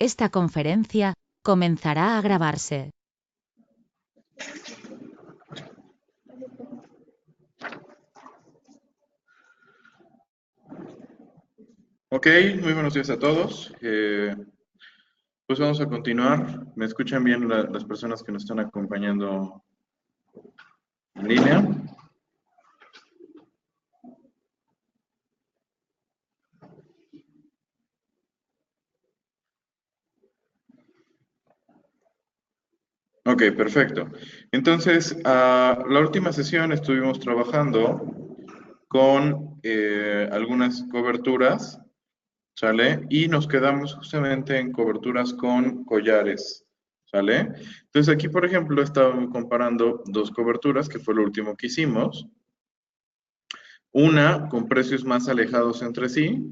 Esta conferencia comenzará a grabarse. Ok, muy buenos días a todos. Pues vamos a continuar. ¿Me escuchan bien las personas que nos están acompañando en línea? Ok, perfecto. Entonces, la última sesión estuvimos trabajando con algunas coberturas, ¿sale? Y nos quedamos justamente en coberturas con collares, ¿sale? Entonces aquí, por ejemplo, estábamos comparando dos coberturas, que fue lo último que hicimos. Una con precios más alejados entre sí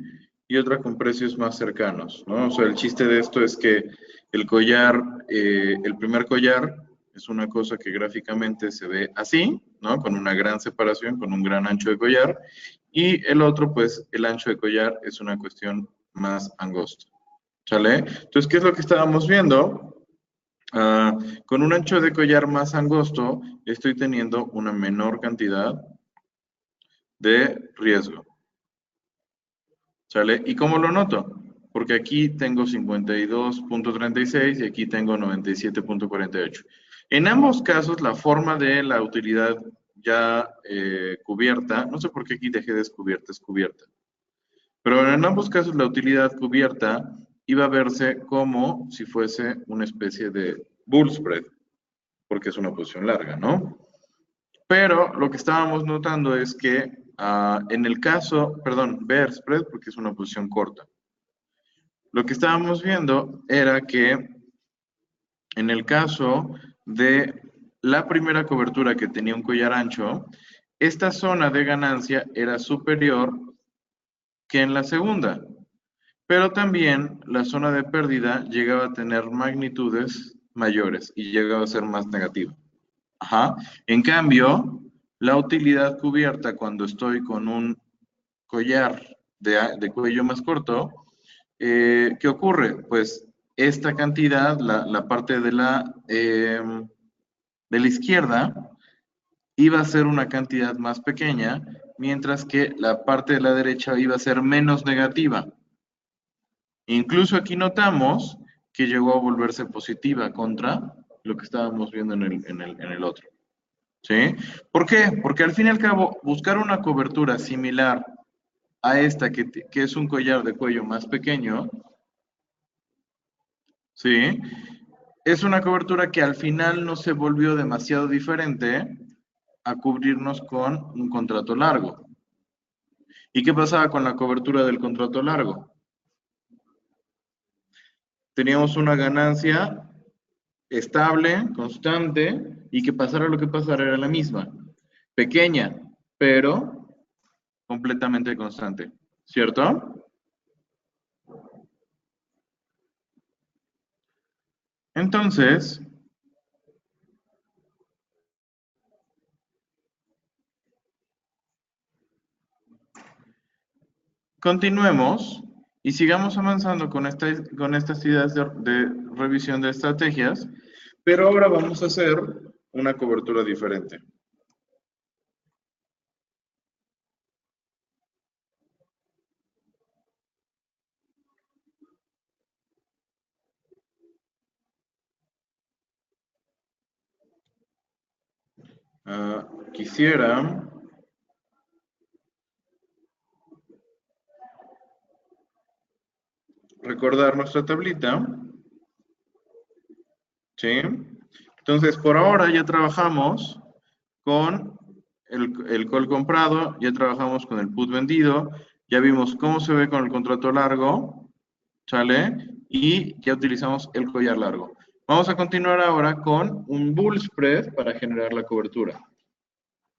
y otra con precios más cercanos, ¿no? O sea, el chiste de esto es que el collar, el primer collar es una cosa que gráficamente se ve así, ¿no? Con una gran separación, con un gran ancho de collar, y el otro, pues, el ancho de collar es una cuestión más angosta, ¿sale? Entonces, ¿qué es lo que estábamos viendo? Con un ancho de collar más angosto, estoy teniendo una menor cantidad de riesgo. ¿Sale? ¿Y cómo lo noto? Porque aquí tengo 52.36 y aquí tengo 97.48. En ambos casos, la forma de la utilidad ya cubierta, no sé por qué aquí dejé descubierta, es cubierta. Pero en ambos casos, la utilidad cubierta iba a verse como si fuese una especie de bull spread, porque es una posición larga, ¿no? Pero lo que estábamos notando es que en el caso, perdón, bear spread, porque es una posición corta. Lo que estábamos viendo era que en el caso de la primera cobertura que tenía un collar ancho, esta zona de ganancia era superior que en la segunda, pero también la zona de pérdida llegaba a tener magnitudes mayores y llegaba a ser más negativa. Ajá. En cambio, la utilidad cubierta cuando estoy con un collar de cuello más corto, ¿qué ocurre? Pues esta cantidad, la parte de la izquierda, iba a ser una cantidad más pequeña, mientras que la parte de la derecha iba a ser menos negativa. Incluso aquí notamos que llegó a volverse positiva contra lo que estábamos viendo en el otro. ¿Sí? ¿Por qué? Porque al fin y al cabo, buscar una cobertura similar a esta, que es un collar de cuello más pequeño, ¿sí? Es una cobertura que al final no se volvió demasiado diferente a cubrirnos con un contrato largo. ¿Y qué pasaba con la cobertura del contrato largo? Teníamos una ganancia estable, constante, y que pasara lo que pasara era la misma. Pequeña, pero completamente constante. ¿Cierto? Entonces, continuemos y sigamos avanzando con estas ideas de revisión de estrategias, pero ahora vamos a hacer una cobertura diferente. Quisiera recordar nuestra tablita, ¿sí? Entonces, por ahora ya trabajamos con el call comprado, ya trabajamos con el put vendido, ya vimos cómo se ve con el contrato largo, ¿sale? Y ya utilizamos el collar largo. Vamos a continuar ahora con un bull spread para generar la cobertura,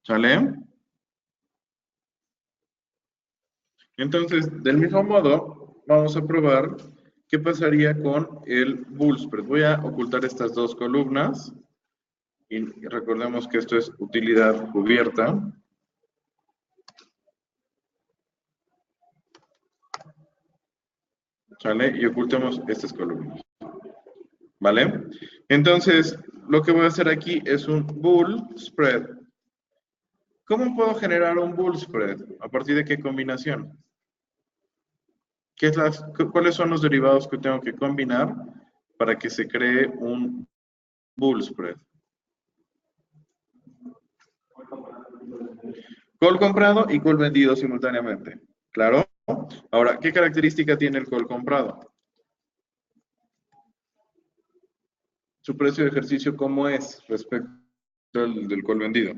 ¿sale? Entonces, del mismo modo, vamos a probar qué pasaría con el bull spread. Voy a ocultar estas dos columnas y recordemos que esto es utilidad cubierta. ¿sale? Y ocultemos estas columnas, ¿vale? Entonces, lo que voy a hacer aquí es un bool spread. ¿Cómo puedo generar un bool spread? ¿A partir de qué combinación? ¿Cuáles son los derivados que tengo que combinar para que se cree un bool spread? Call comprado y call vendido simultáneamente. ¿Claro? Ahora, ¿qué característica tiene el call comprado? Su precio de ejercicio, ¿cómo es respecto al del call vendido?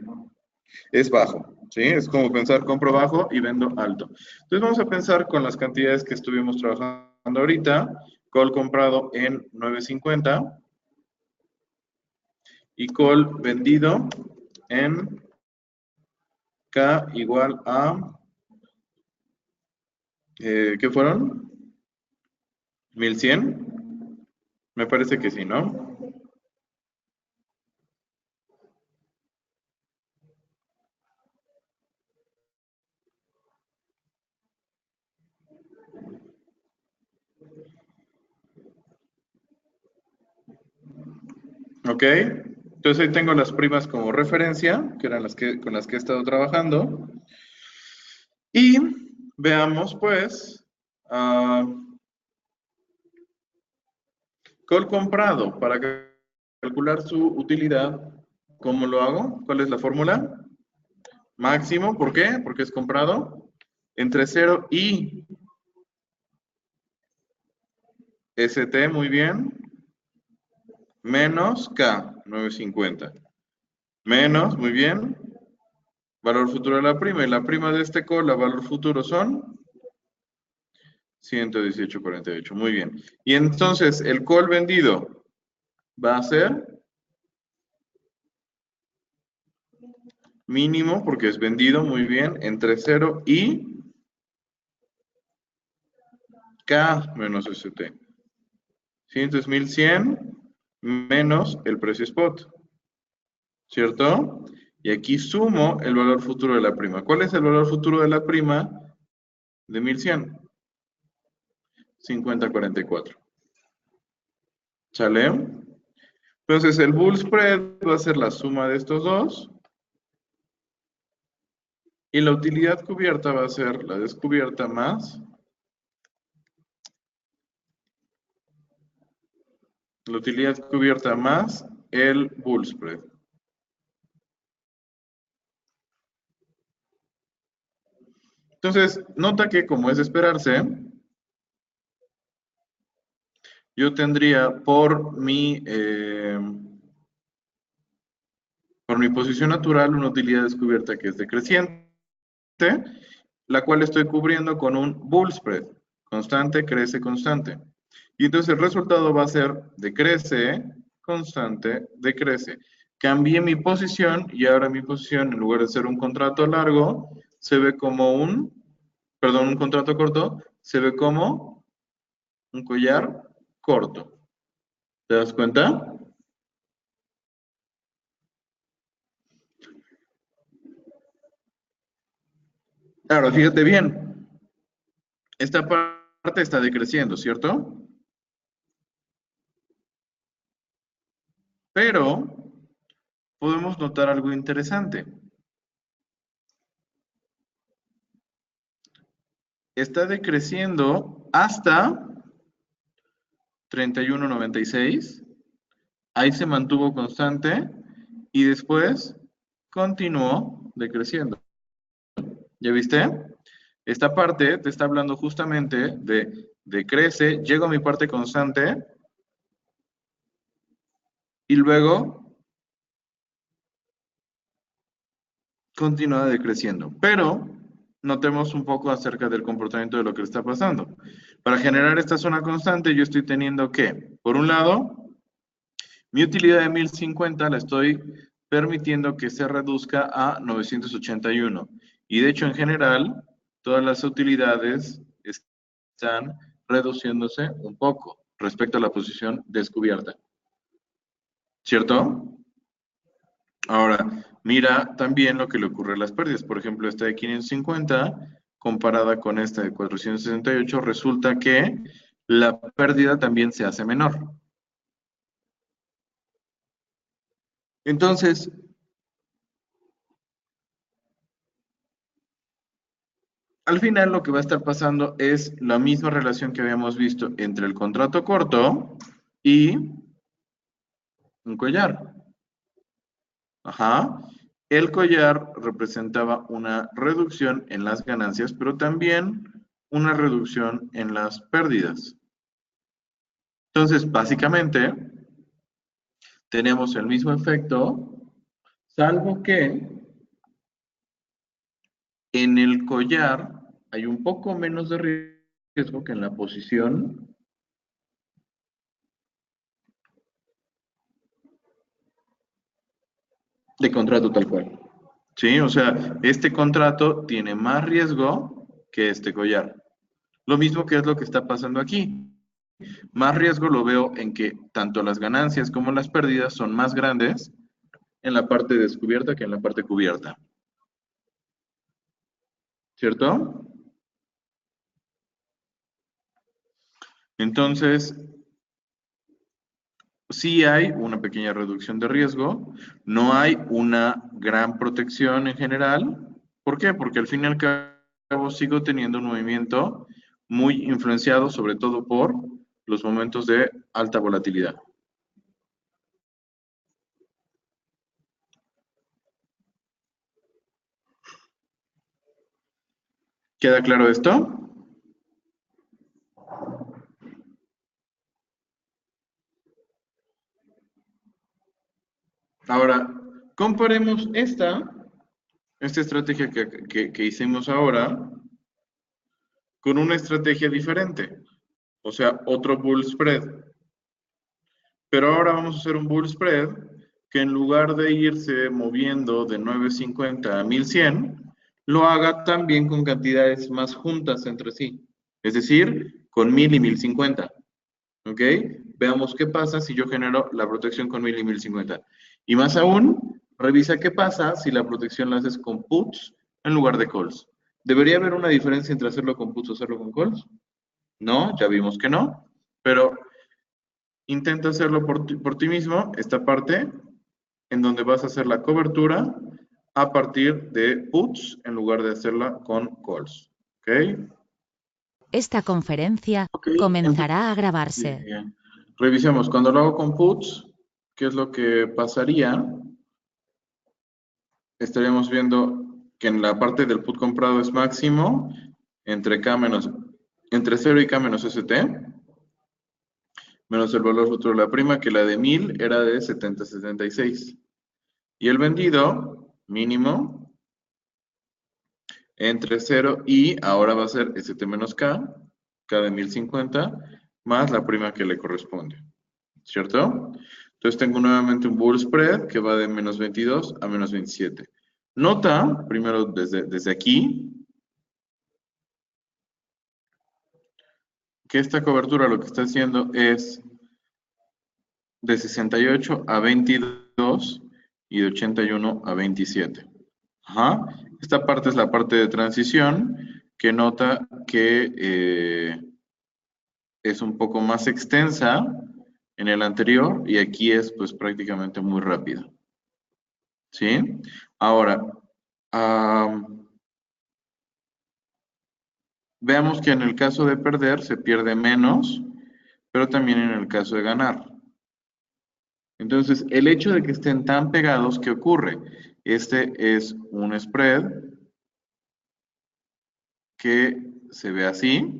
Es bajo, ¿sí? Es como pensar compro bajo y vendo alto. Entonces vamos a pensar con las cantidades que estuvimos trabajando ahorita. Call comprado en 9.50 y call vendido en K igual a, ¿qué fueron? 1.100. Me parece que sí, ¿no? ¿Ok? Entonces ahí tengo las primas como referencia, que eran con las que he estado trabajando. Y veamos, pues, call comprado. Para calcular su utilidad, ¿cómo lo hago? ¿Cuál es la fórmula? Máximo, ¿por qué? Porque es comprado. Entre 0 y ST, muy bien. Menos K, 950. Menos, muy bien. Valor futuro de la prima. Y la prima de este call, la valor futuro son 118.48. Muy bien. Y entonces, el call vendido va a ser mínimo, porque es vendido, muy bien, entre 0 y K menos ST. ¿Sí? Entonces, 1.100 menos el precio spot. ¿Cierto? Y aquí sumo el valor futuro de la prima. ¿Cuál es el valor futuro de la prima de 1.100? 50.44. ¿Sale? Entonces, el bull spread va a ser la suma de estos dos. Y la utilidad cubierta va a ser la descubierta más la utilidad cubierta más el bull spread. Entonces, nota que como es de esperarse, yo tendría por mi posición natural una utilidad descubierta que es decreciente, la cual estoy cubriendo con un bull spread. Constante, crece, constante. Y entonces el resultado va a ser decrece, constante, decrece. Cambié mi posición y ahora mi posición, en lugar de ser un contrato largo, se ve como un contrato corto, se ve como un collar corto. ¿Te das cuenta? Ahora, fíjate bien. Esta parte está decreciendo, ¿cierto? Pero podemos notar algo interesante. Está decreciendo hasta 31.96. Ahí se mantuvo constante y después continuó decreciendo. ¿Ya viste? Esta parte te está hablando justamente de decrece, llego a mi parte constante y luego continúa decreciendo. Pero notemos un poco acerca del comportamiento de lo que le está pasando. Para generar esta zona constante, yo estoy teniendo que, por un lado, mi utilidad de 1.050 la estoy permitiendo que se reduzca a 981. Y de hecho, en general, todas las utilidades están reduciéndose un poco respecto a la posición descubierta. ¿Cierto? Ahora, mira también lo que le ocurre a las pérdidas. Por ejemplo, esta de 550 comparada con esta de 468, resulta que la pérdida también se hace menor. Entonces, al final lo que va a estar pasando es la misma relación que habíamos visto entre el contrato corto y un collar. Ajá. El collar representaba una reducción en las ganancias, pero también una reducción en las pérdidas. Entonces, básicamente, tenemos el mismo efecto, salvo que en el collar hay un poco menos de riesgo que en la posición de contrato tal cual. ¿Sí? O sea, este contrato tiene más riesgo que este collar. Lo mismo que es lo que está pasando aquí. Más riesgo lo veo en que tanto las ganancias como las pérdidas son más grandes en la parte descubierta que en la parte cubierta. ¿Cierto? Entonces, sí hay una pequeña reducción de riesgo, no hay una gran protección en general. ¿Por qué? Porque al fin y al cabo sigo teniendo un movimiento muy influenciado sobre todo por los momentos de alta volatilidad. ¿Queda claro esto? Ahora, comparemos esta estrategia que hicimos ahora con una estrategia diferente, o sea, otro bull spread. Pero ahora vamos a hacer un bull spread que en lugar de irse moviendo de 950 a 1100, lo haga también con cantidades más juntas entre sí, es decir, con 1000 y 1050. ¿Ok? Veamos qué pasa si yo genero la protección con 1000 y 1050. Y más aún, revisa qué pasa si la protección la haces con puts en lugar de calls. ¿Debería haber una diferencia entre hacerlo con puts o hacerlo con calls? No, ya vimos que no, pero intenta hacerlo por ti mismo, esta parte, en donde vas a hacer la cobertura a partir de puts en lugar de hacerla con calls. ¿Ok? Esta conferencia Ok, comenzará a bien, grabarse. bien. Revisemos, cuando lo hago con puts, ¿qué es lo que pasaría? Estaríamos viendo que en la parte del put comprado es máximo entre entre 0 y K menos ST, menos el valor futuro de la prima, que la de 1000 era de 70.76. Y el vendido mínimo entre 0 y ahora va a ser ST menos K de 1050, más la prima que le corresponde. ¿Cierto? Entonces tengo nuevamente un bull spread que va de menos 22 a menos 27. Nota, primero desde aquí, que esta cobertura lo que está haciendo es de 68 a 22 y de 81 a 27. Ajá. Esta parte es la parte de transición que nota que es un poco más extensa en el anterior y aquí es pues prácticamente muy rápida. ¿Sí? Ahora, veamos que en el caso de perder se pierde menos, pero también en el caso de ganar. Entonces, el hecho de que estén tan pegados, ¿qué ocurre? Este es un spread que se ve así,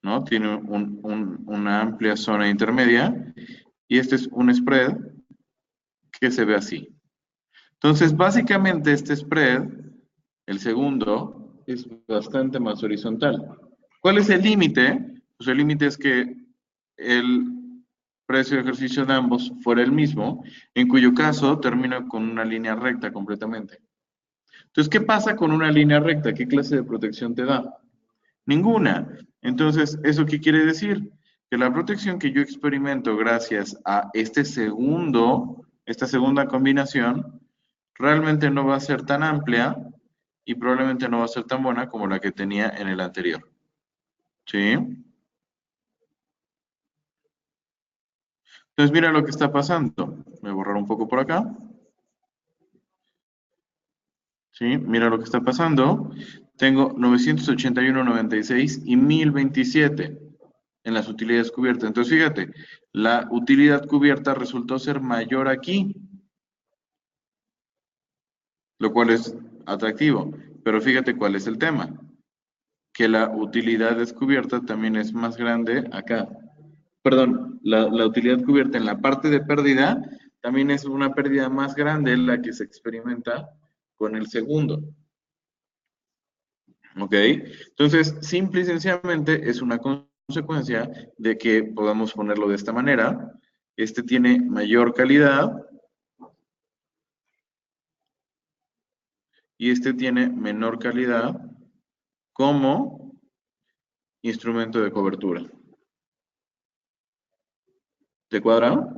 ¿no? Tiene una amplia zona intermedia, y este es un spread que se ve así. Entonces, básicamente este spread, el segundo, es bastante más horizontal. ¿Cuál es el límite? Pues el límite es que el precio de ejercicio de ambos fuera el mismo, en cuyo caso termina con una línea recta completamente. Entonces, ¿qué pasa con una línea recta? ¿Qué clase de protección te da? Ninguna. Entonces, ¿eso qué quiere decir? Que la protección que yo experimento gracias a esta segunda combinación, realmente no va a ser tan amplia y probablemente no va a ser tan buena como la que tenía en el anterior. ¿Sí? Entonces, mira lo que está pasando. Voy a borrar un poco por acá. ¿Sí? Mira lo que está pasando. Tengo 981.96 y 1027 en las utilidades cubiertas. Entonces, fíjate, la utilidad cubierta resultó ser mayor aquí, lo cual es atractivo. Pero fíjate cuál es el tema, que la utilidad descubierta también es más grande acá. Perdón, la utilidad cubierta en la parte de pérdida también es una pérdida más grande la que se experimenta con el segundo. ¿Ok? Entonces, simple y sencillamente es una consecuencia de que podamos ponerlo de esta manera. Este tiene mayor calidad y este tiene menor calidad como instrumento de cobertura. ¿Te cuadra?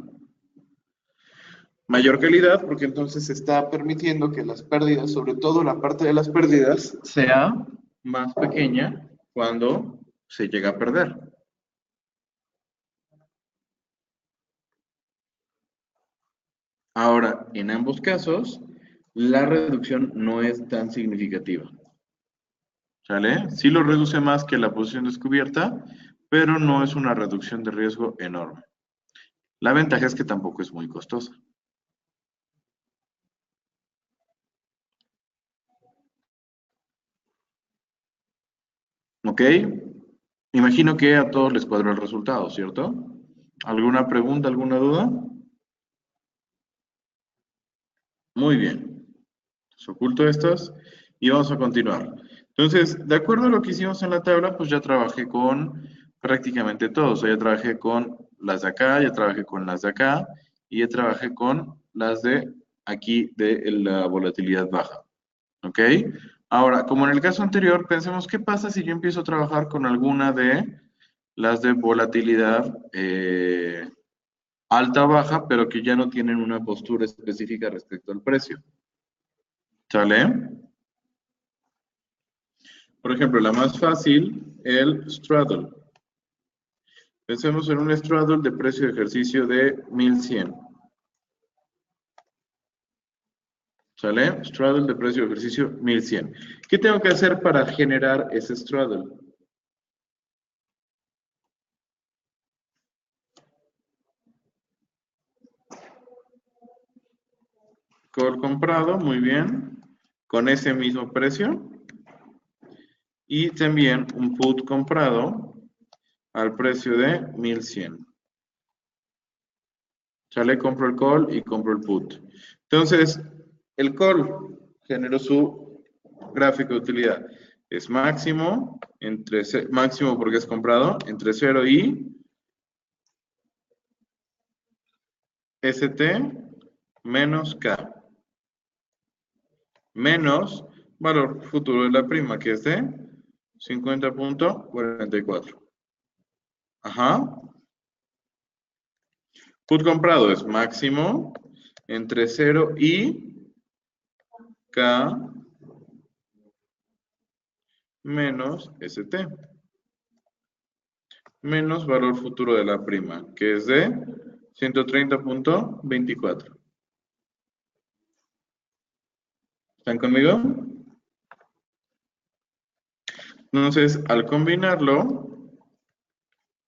Mayor calidad porque entonces se está permitiendo que las pérdidas, sobre todo la parte de las pérdidas, sea más pequeña cuando se llega a perder. Ahora, en ambos casos, la reducción no es tan significativa. ¿Sale? Sí lo reduce más que la posición descubierta, pero no es una reducción de riesgo enorme. La ventaja es que tampoco es muy costosa. ¿Ok? Imagino que a todos les cuadró el resultado, ¿cierto? ¿Alguna pregunta, alguna duda? Muy bien. Oculto estas y vamos a continuar. Entonces, de acuerdo a lo que hicimos en la tabla, pues ya trabajé con prácticamente todos. O sea, ya trabajé con las de acá, ya trabajé con las de acá y ya trabajé con las de aquí de la volatilidad baja. ¿Ok? Ahora, como en el caso anterior, pensemos qué pasa si yo empiezo a trabajar con alguna de las de volatilidad alta o baja, pero que ya no tienen una postura específica respecto al precio. ¿Sale? Por ejemplo, la más fácil, el straddle. Pensemos en un straddle de precio de ejercicio de 1100. ¿Sale? Straddle de precio de ejercicio 1100. ¿Qué tengo que hacer para generar ese straddle? Call comprado, muy bien, con ese mismo precio. Y también un put comprado al precio de 1100. ¿Sale? Compro el call y compro el put. Entonces, el call generó su gráfico de utilidad. Es máximo, máximo porque es comprado, entre 0 y ST menos K. Menos valor futuro de la prima, que es de 50.44. Ajá. Put comprado es máximo entre 0 y K menos ST. Menos valor futuro de la prima, que es de 130.24. ¿Están conmigo? Entonces, al combinarlo,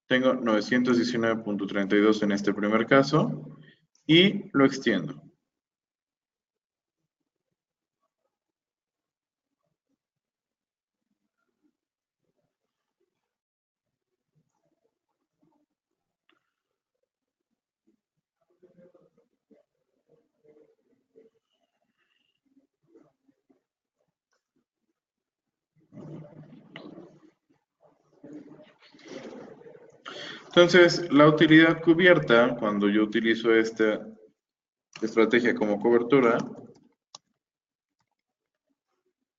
tengo 919.32 en este primer caso y lo extiendo. Entonces, la utilidad cubierta, cuando yo utilizo esta estrategia como cobertura,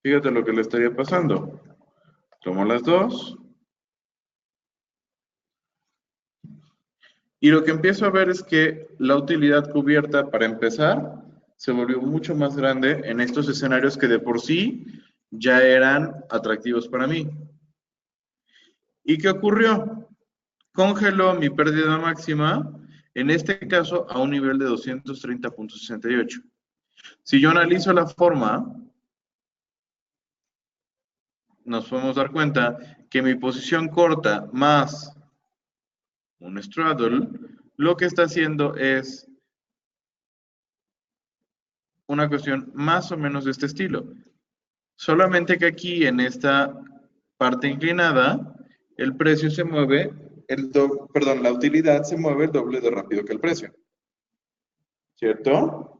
fíjate lo que le estaría pasando. Tomo las dos. Y lo que empiezo a ver es que la utilidad cubierta, para empezar, se volvió mucho más grande en estos escenarios que de por sí ya eran atractivos para mí. ¿Y qué ocurrió? Congeló mi pérdida máxima En este caso, a un nivel de 230.68. Si yo analizo la forma, nos podemos dar cuenta que mi posición corta más un straddle, lo que está haciendo es una cuestión más o menos de este estilo. Solamente que aquí en esta parte inclinada, el precio se mueve, la utilidad se mueve el doble de rápido que el precio. ¿Cierto?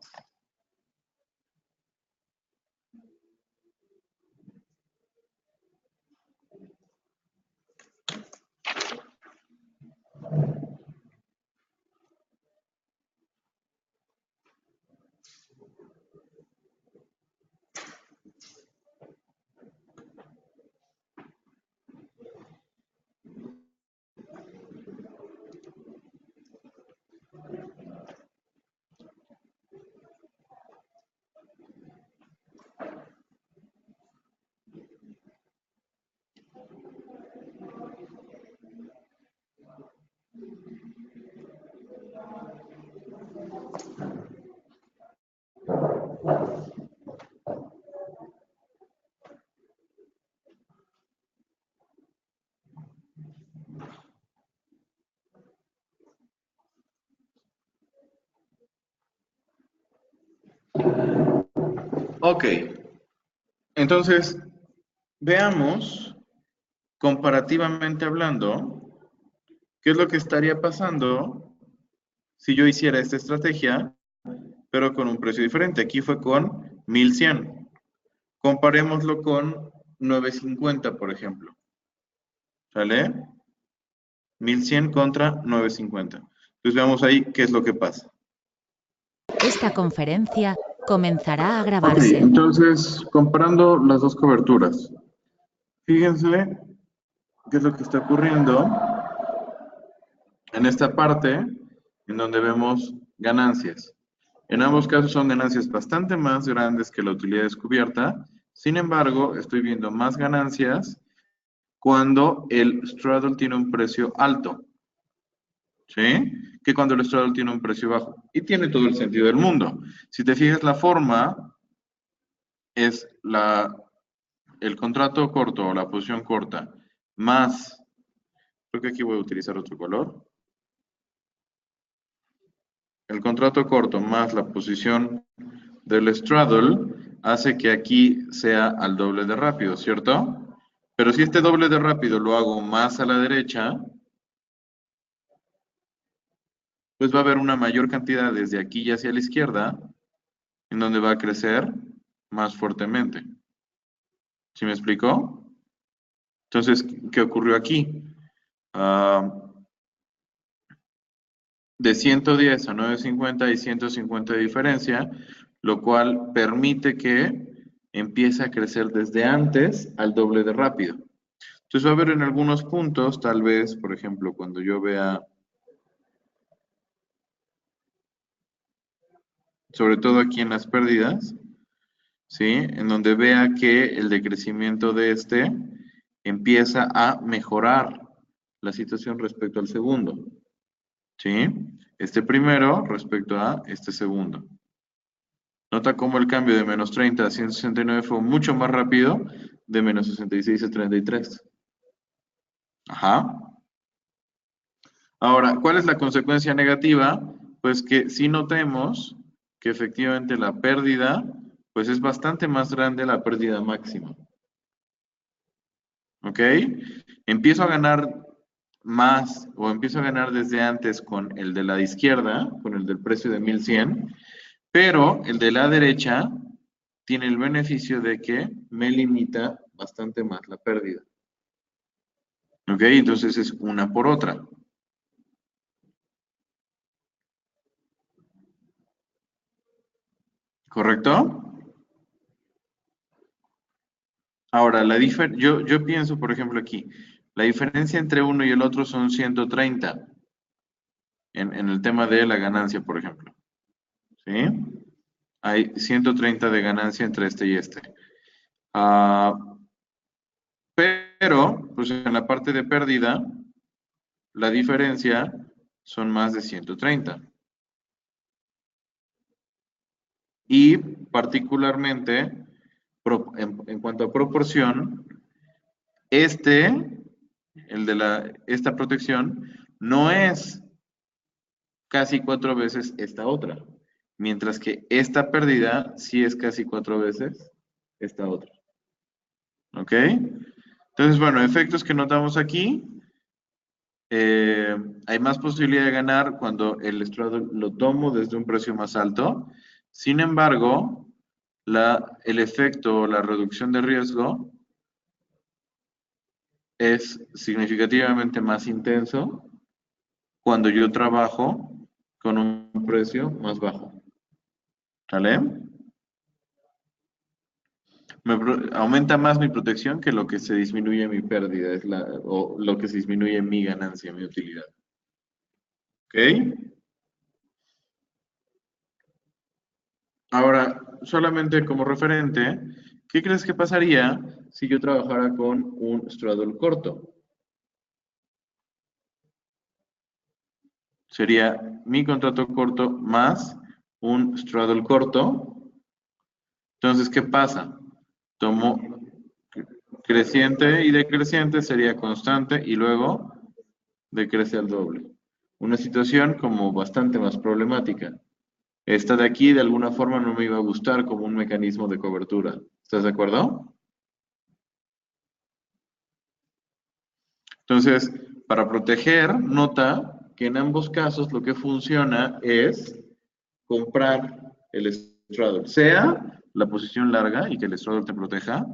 Ok, entonces veamos, comparativamente hablando, qué es lo que estaría pasando si yo hiciera esta estrategia, pero con un precio diferente. Aquí fue con 1100. Comparémoslo con 950, por ejemplo. ¿Sale? 1100 contra 950. Entonces veamos ahí qué es lo que pasa. Esta conferencia comenzará a Ok, grabarse. entonces comparando las dos coberturas. Fíjense qué es lo que está ocurriendo en esta parte en donde vemos ganancias. En ambos casos son ganancias bastante más grandes que la utilidad descubierta. Sin embargo, estoy viendo más ganancias cuando el straddle tiene un precio alto, ¿sí? Que cuando el straddle tiene un precio bajo. Y tiene todo el sentido del mundo. Si te fijas, la forma es el contrato corto o la posición corta más, creo que aquí voy a utilizar otro color, el contrato corto más la posición del straddle hace que aquí sea al doble de rápido, ¿cierto? Pero si este doble de rápido lo hago más a la derecha, pues va a haber una mayor cantidad desde aquí y hacia la izquierda, en donde va a crecer más fuertemente. ¿Sí me explicó? Entonces, ¿qué ocurrió aquí? De 110 a 950 hay 150 de diferencia, lo cual permite que empiece a crecer desde antes al doble de rápido. Entonces va a haber en algunos puntos, tal vez, por ejemplo, cuando yo vea, sobre todo aquí en las pérdidas, ¿sí? En donde vea que el decrecimiento de este empieza a mejorar la situación respecto al segundo, ¿sí? Este primero respecto a este segundo. Nota cómo el cambio de menos 30 a 169 fue mucho más rápido de menos 66 a 33. Ajá. Ahora, ¿cuál es la consecuencia negativa? Pues que sí notemos que efectivamente la pérdida, pues es bastante más grande la pérdida máxima. ¿Ok? Empiezo a ganar más o empiezo a ganar desde antes con el de la izquierda, con el del precio de 1100, pero el de la derecha tiene el beneficio de que me limita bastante más la pérdida. ¿Ok? Entonces es una por otra. ¿Correcto? Ahora, yo pienso, por ejemplo, aquí, la diferencia entre uno y el otro son 130 en el tema de la ganancia, por ejemplo. ¿Sí? Hay 130 de ganancia entre este y este. Pero, pues en la parte de pérdida, la diferencia son más de 130. Y particularmente, en cuanto a proporción, el de esta protección, no es casi 4 veces esta otra, mientras que esta pérdida sí es casi 4 veces esta otra. ¿Ok? Entonces, bueno, efectos que notamos aquí. Hay más posibilidad de ganar cuando el straddle lo tomo desde un precio más alto. Sin embargo, el efecto o la reducción de riesgo es significativamente más intenso cuando yo trabajo con un precio más bajo. ¿Vale? Aumenta más mi protección que lo que se disminuye mi pérdida, o lo que se disminuye mi ganancia, mi utilidad. ¿Ok? Ahora, solamente como referente, ¿qué crees que pasaría si yo trabajara con un straddle corto? Sería mi contrato corto más un straddle corto. Entonces, ¿qué pasa? Tomo creciente y decreciente, sería constante y luego decrece al doble. Una situación como bastante más problemática. Esta de aquí de alguna forma no me iba a gustar como un mecanismo de cobertura. ¿Estás de acuerdo? Entonces, para proteger, nota que en ambos casos lo que funciona es comprar el straddle, sea la posición larga y que el straddle te proteja,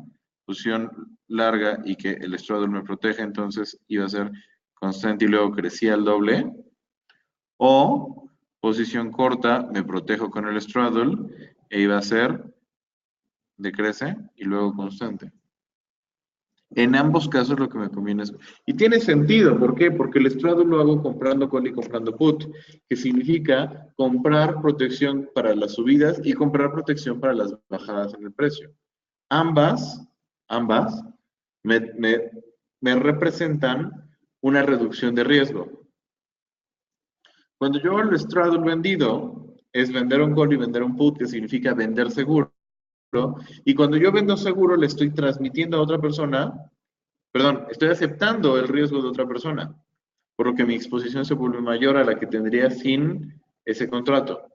posición larga y que el straddle me proteja, entonces iba a ser constante y luego crecía al doble, o posición corta, me protejo con el straddle e iba a ser decrece y luego constante. En ambos casos lo que me conviene es... Y tiene sentido, ¿por qué? Porque el straddle lo hago comprando call y comprando put, que significa comprar protección para las subidas y comprar protección para las bajadas en el precio. Ambas me representan una reducción de riesgo. Cuando yo hago el straddle vendido, es vender un call y vender un put, que significa vender seguro. Y cuando yo vendo seguro, le estoy transmitiendo a otra persona, perdón, estoy aceptando el riesgo de otra persona, por lo que mi exposición se vuelve mayor a la que tendría sin ese contrato.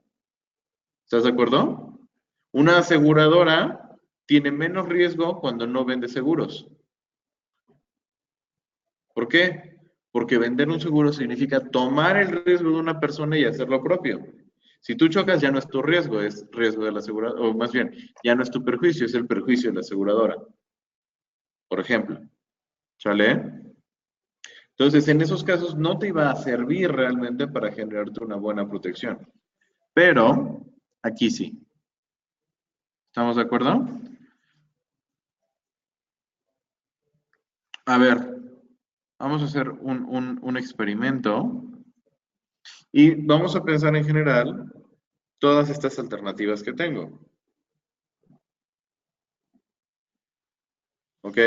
¿Estás de acuerdo? Una aseguradora tiene menos riesgo cuando no vende seguros. ¿Por qué? Porque vender un seguro significa tomar el riesgo de una persona y hacer lo propio. Si tú chocas, ya no es tu riesgo, es riesgo de la aseguradora, o más bien, ya no es tu perjuicio, es el perjuicio de la aseguradora. Por ejemplo. ¿Sale? Entonces, en esos casos no te iba a servir realmente para generarte una buena protección. Pero, aquí sí. ¿Estamos de acuerdo? A ver, vamos a hacer un experimento y vamos a pensar en general todas estas alternativas que tengo. ¿Ok?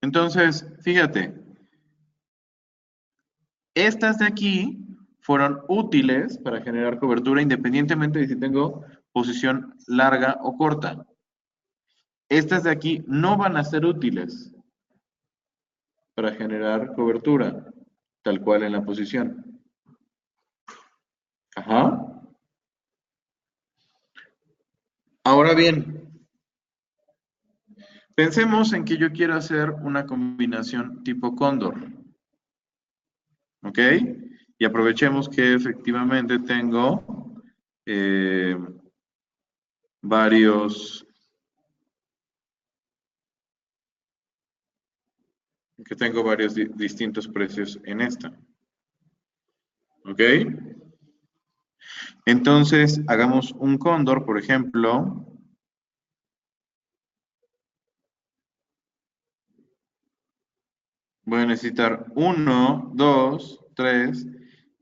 Entonces, fíjate, estas de aquí fueron útiles para generar cobertura independientemente de si tengo posición larga o corta. Estas de aquí no van a ser útiles para generar cobertura, tal cual en la posición. Ajá. Ahora bien, pensemos en que yo quiero hacer una combinación tipo cóndor. ¿Ok? Y aprovechemos que efectivamente tengo varios distintos precios en esta. ¿Ok? Entonces, hagamos un cóndor, por ejemplo. Voy a necesitar 1, 2, 3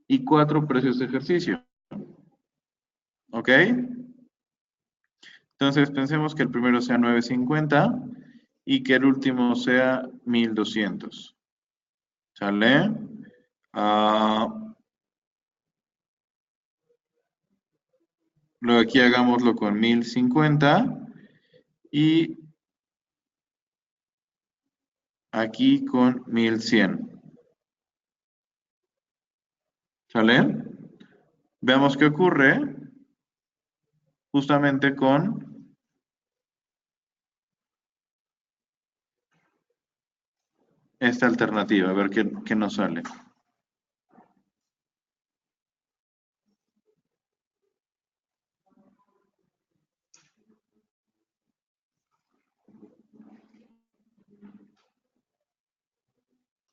y 4 precios de ejercicio. ¿Ok? Entonces, pensemos que el primero sea 950 y que el último sea 1200. ¿Sale? Luego aquí hagámoslo con 1050 y aquí con 1100. ¿Sale? Veamos qué ocurre justamente con esta alternativa. A ver qué nos sale.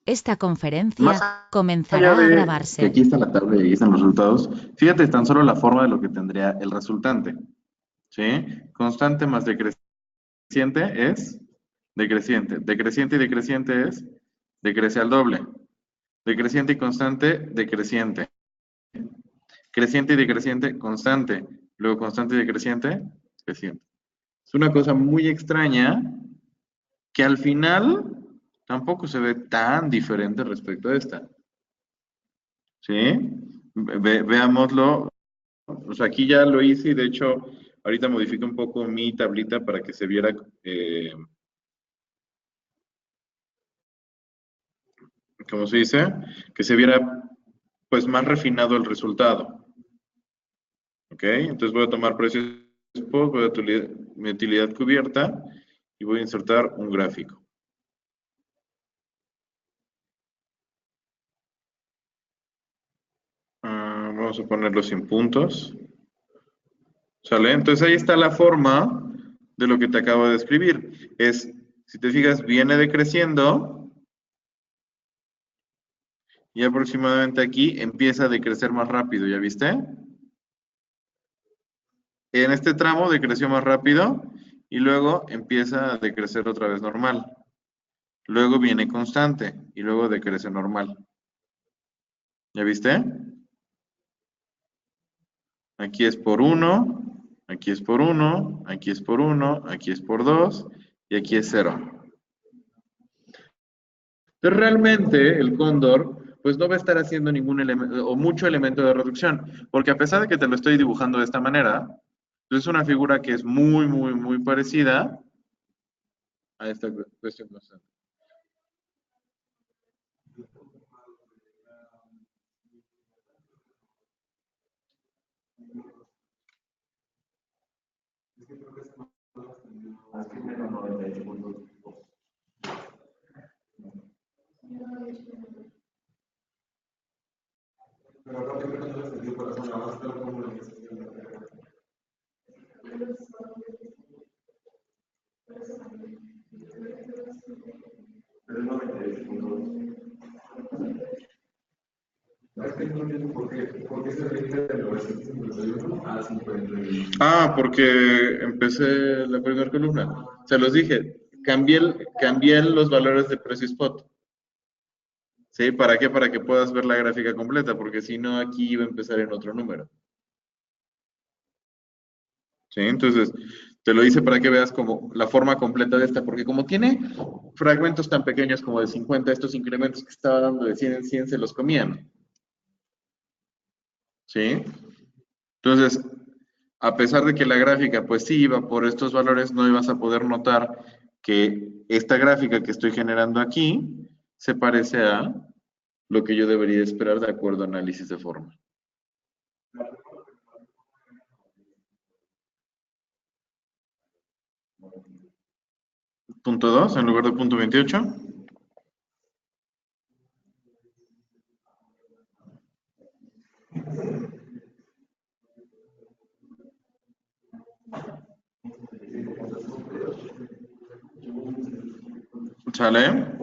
Esta conferencia Más comenzará allá a de que grabarse. aquí está la tabla y aquí están los resultados, fíjate tan solo la forma de lo que tendría el resultante. ¿Sí? Constante más decreciente es decreciente. Decreciente y decreciente es decrece al doble. Decreciente y constante, decreciente. Creciente y decreciente, constante. Luego constante y decreciente, creciente. Es una cosa muy extraña que al final tampoco se ve tan diferente respecto a esta. ¿Sí? Veámoslo. O sea, aquí ya lo hice y de hecho ahorita modifico un poco mi tablita para que se viera, ¿cómo se dice? Que se viera pues más refinado el resultado. ¿Ok? Entonces voy a tomar precios spot, voy a mi utilidad cubierta y voy a insertar un gráfico. Vamos a ponerlo sin puntos. ¿Sale? Entonces ahí está la forma de lo que te acabo de escribir. Es, si te fijas, viene decreciendo y aproximadamente aquí empieza a decrecer más rápido, ¿ya viste? En este tramo decreció más rápido y luego empieza a decrecer otra vez normal. Luego viene constante y luego decrece normal. ¿Ya viste? Aquí es por 1, aquí es por 1, aquí es por 1, aquí es por 2 y aquí es 0. Entonces realmente el cóndor pues no va a estar haciendo ningún elemento o mucho elemento de reducción, porque a pesar de que te lo estoy dibujando de esta manera, pues es una figura que es muy parecida a esta cuestión constante. Porque empecé la primera columna. Se los dije, cambié los valores de precio spot. ¿Sí? ¿Para qué? Para que puedas ver la gráfica completa, porque si no, aquí iba a empezar en otro número. ¿Sí? Entonces, te lo hice para que veas como la forma completa de esta, porque como tiene fragmentos tan pequeños como de 50, estos incrementos que estaba dando de 100 en 100 se los comían. ¿Sí? Entonces, a pesar de que la gráfica pues sí iba por estos valores, no ibas a poder notar que esta gráfica que estoy generando aquí se parece a lo que yo debería esperar de acuerdo a análisis de forma. Punto 2 en lugar de punto 28. ¿Sale?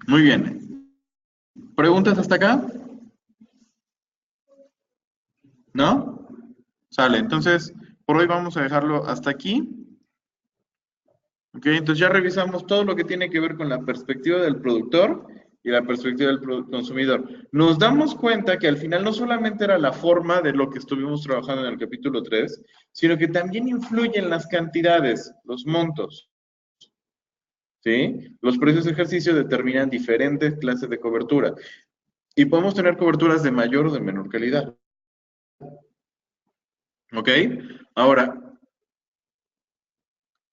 Muy bien. ¿Preguntas hasta acá? ¿No? Sale. Entonces, por hoy vamos a dejarlo hasta aquí. Ok, entonces ya revisamos todo lo que tiene que ver con la perspectiva del productor y la perspectiva del consumidor, nos damos cuenta que al final no solamente era la forma de lo que estuvimos trabajando en el capítulo 3, sino que también influyen las cantidades, los montos. ¿Sí? Los precios de ejercicio determinan diferentes clases de cobertura y podemos tener coberturas de mayor o de menor calidad. ¿Ok? Ahora,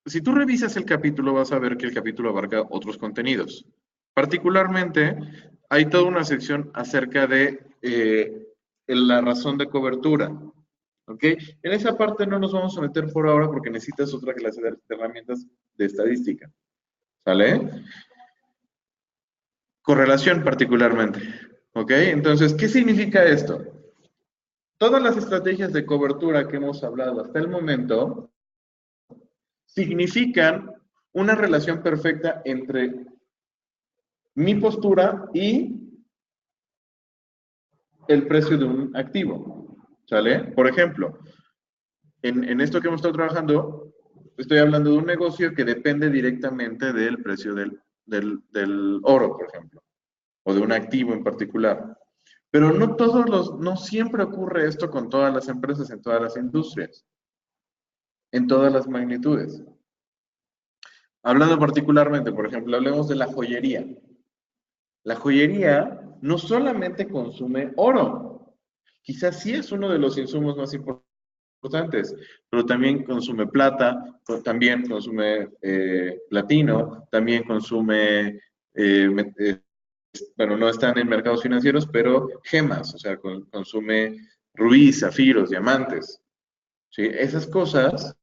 si tú revisas el capítulo, vas a ver que el capítulo abarca otros contenidos. Particularmente, hay toda una sección acerca de la razón de cobertura. ¿Ok? En esa parte no nos vamos a meter por ahora porque necesitas otra clase de herramientas de estadística. ¿Sale? Correlación particularmente. ¿Ok? Entonces, ¿qué significa esto? Todas las estrategias de cobertura que hemos hablado hasta el momento significan una relación perfecta entre mi postura y el precio de un activo. ¿Sale? Por ejemplo, en esto que hemos estado trabajando, estoy hablando de un negocio que depende directamente del precio del oro, por ejemplo, o de un activo en particular. Pero no siempre ocurre esto con todas las empresas, en todas las industrias, en todas las magnitudes. Hablando particularmente, por ejemplo, hablemos de la joyería. La joyería no solamente consume oro, quizás sí es uno de los insumos más importantes, pero también consume plata, también consume platino, también consume, bueno, no están en mercados financieros, pero gemas, o sea, consume rubí, zafiros, diamantes. ¿Sí? Esas cosas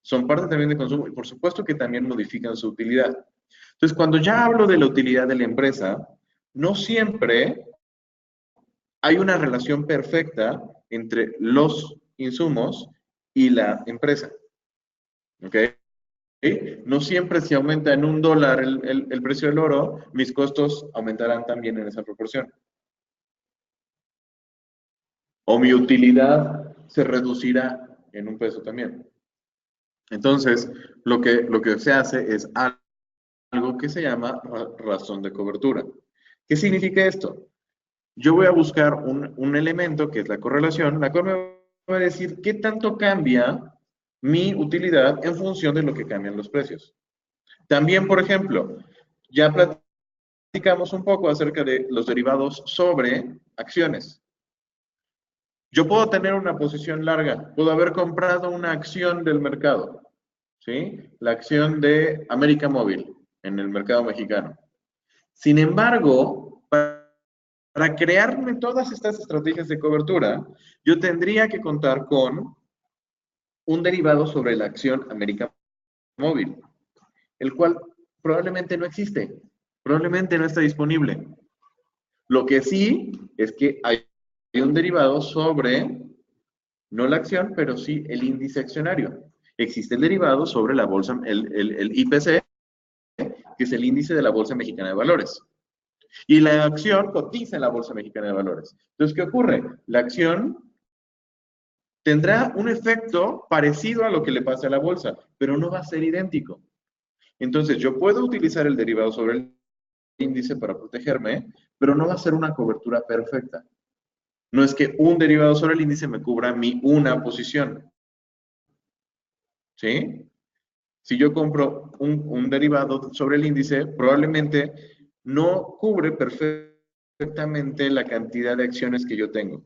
son parte también de consumo y por supuesto que también modifican su utilidad. Entonces, cuando ya hablo de la utilidad de la empresa, no siempre hay una relación perfecta entre los insumos y la empresa. ¿Ok? No siempre si aumenta en $1 el precio del oro, mis costos aumentarán también en esa proporción. O mi utilidad se reducirá en $1 también. Entonces, lo que se hace es algo que se llama razón de cobertura. ¿Qué significa esto? Yo voy a buscar un elemento que es la correlación, la cual me va a decir qué tanto cambia mi utilidad en función de lo que cambian los precios. También, por ejemplo, ya platicamos un poco acerca de los derivados sobre acciones. Yo puedo tener una posición larga, puedo haber comprado una acción del mercado, ¿sí? La acción de América Móvil en el mercado mexicano. Sin embargo, para crearme todas estas estrategias de cobertura, yo tendría que contar con un derivado sobre la acción América Móvil, el cual probablemente no existe, probablemente no está disponible. Lo que sí es que hay un derivado sobre, no la acción, pero sí el índice accionario. Existe el derivado sobre la bolsa, el IPC, que es el índice de la Bolsa Mexicana de Valores. Y la acción cotiza en la Bolsa Mexicana de Valores. Entonces, ¿qué ocurre? La acción tendrá un efecto parecido a lo que le pasa a la bolsa, pero no va a ser idéntico. Entonces, yo puedo utilizar el derivado sobre el índice para protegerme, pero no va a ser una cobertura perfecta. No es que un derivado sobre el índice me cubra mi una posición. ¿Sí? Si yo compro un derivado sobre el índice, probablemente no cubre perfectamente la cantidad de acciones que yo tengo.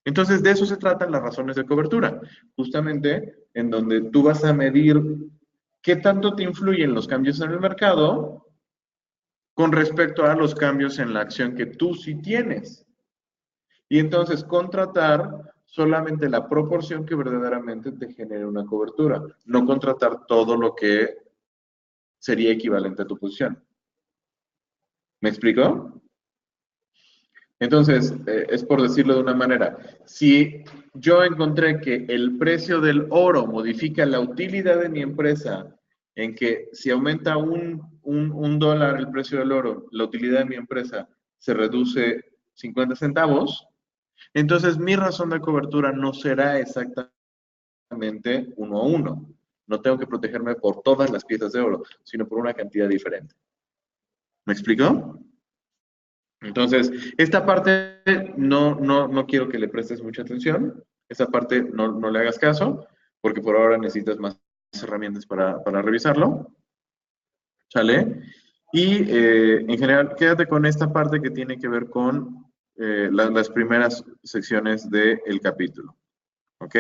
Entonces, de eso se tratan las razones de cobertura, justamente en donde tú vas a medir qué tanto te influyen los cambios en el mercado con respecto a los cambios en la acción que tú sí tienes. Y entonces contratar solamente la proporción que verdaderamente te genere una cobertura, no contratar todo lo que sería equivalente a tu posición. ¿Me explico? Entonces, es por decirlo de una manera, si yo encontré que el precio del oro modifica la utilidad de mi empresa, en que si aumenta un dólar el precio del oro, la utilidad de mi empresa se reduce 50 centavos, entonces mi razón de cobertura no será exactamente 1 a 1. No tengo que protegerme por todas las piezas de oro, sino por una cantidad diferente. ¿Me explicó? Entonces, esta parte no quiero que le prestes mucha atención. Esta parte no le hagas caso, porque por ahora necesitas más herramientas para revisarlo. ¿Sale? Y en general, quédate con esta parte que tiene que ver con las primeras secciones del capítulo. ¿Ok?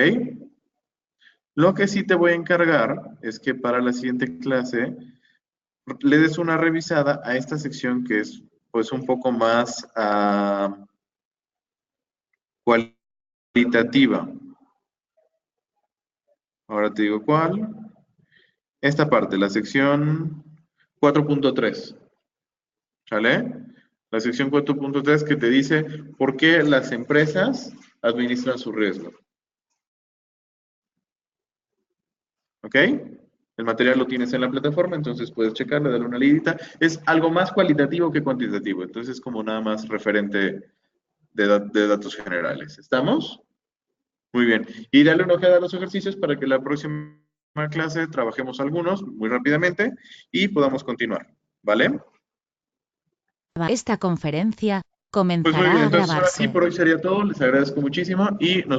Lo que sí te voy a encargar es que para la siguiente clase le des una revisada a esta sección que es pues un poco más cualitativa. Ahora te digo cuál. Esta parte, la sección 4.3. ¿Sale? La sección 4.3 que te dice por qué las empresas administran su riesgo. ¿Ok? El material lo tienes en la plataforma, entonces puedes checarlo, darle una lidita. Es algo más cualitativo que cuantitativo, entonces es como nada más referente de datos generales. ¿Estamos? Muy bien. Y dale una ojeada a los ejercicios para que la próxima clase trabajemos algunos muy rápidamente y podamos continuar. ¿Vale? Esta conferencia Pues muy bien, comenzará a entonces ahora sí, grabarse. por hoy sería todo. Les agradezco muchísimo y nos